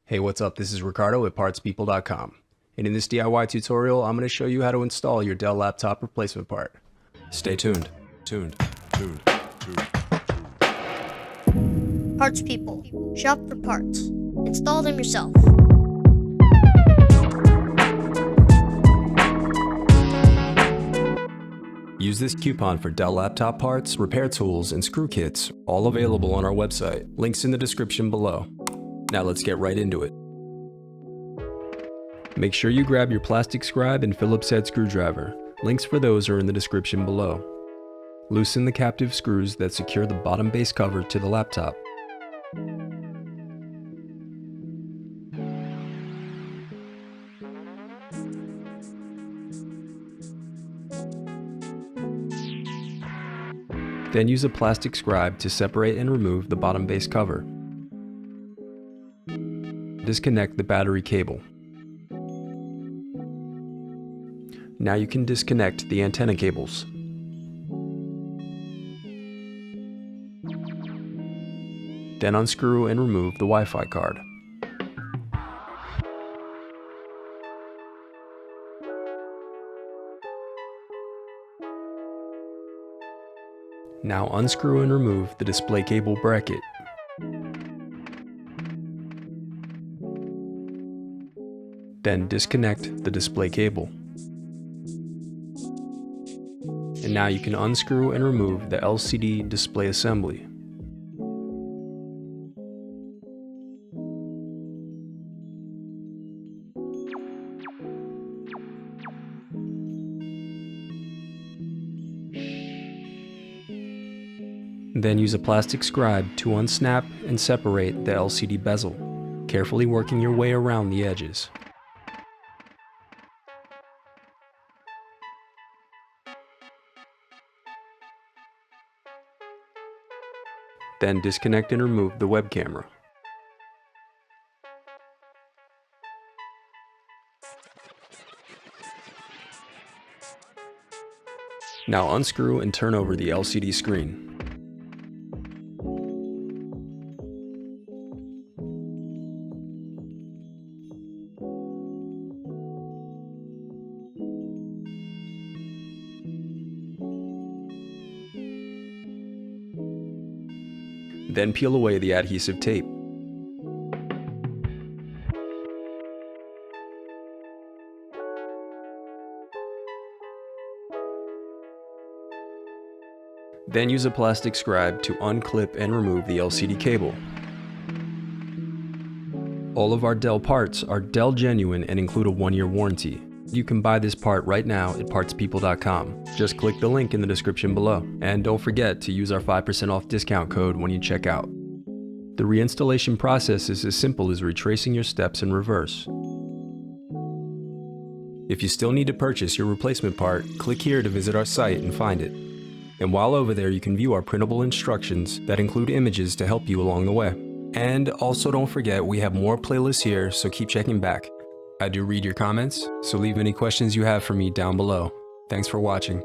Hey, what's up? This is Ricardo at partspeople.com. And in this DIY tutorial, I'm going to show you how to install your Dell laptop replacement part. Stay tuned. Parts People. Shop for parts. Install them yourself. Use this coupon for Dell laptop parts, repair tools, and screw kits, all available on our website. Links in the description below. Now let's get right into it. Make sure you grab your plastic scribe and Phillips head screwdriver. Links for those are in the description below. Loosen the captive screws that secure the bottom base cover to the laptop. Then use a plastic scribe to separate and remove the bottom base cover. Disconnect the battery cable. Now you can disconnect the antenna cables. Then unscrew and remove the Wi-Fi card. Now unscrew and remove the display cable bracket. Then disconnect the display cable. And now you can unscrew and remove the LCD display assembly. Then use a plastic scribe to unsnap and separate the LCD bezel, carefully working your way around the edges. Then disconnect and remove the web camera. Now unscrew and turn over the LCD screen. Then peel away the adhesive tape. Then use a plastic scribe to unclip and remove the LCD cable. All of our Dell parts are Dell Genuine and include a 1-year warranty. You can buy this part right now at partspeople.com. Just click the link in the description below. And don't forget to use our 5% off discount code when you check out. The reinstallation process is as simple as retracing your steps in reverse. If you still need to purchase your replacement part, click here to visit our site and find it. And while over there, you can view our printable instructions that include images to help you along the way. And also don't forget, we have more playlists here, so keep checking back. I do read your comments, so leave any questions you have for me down below. Thanks for watching.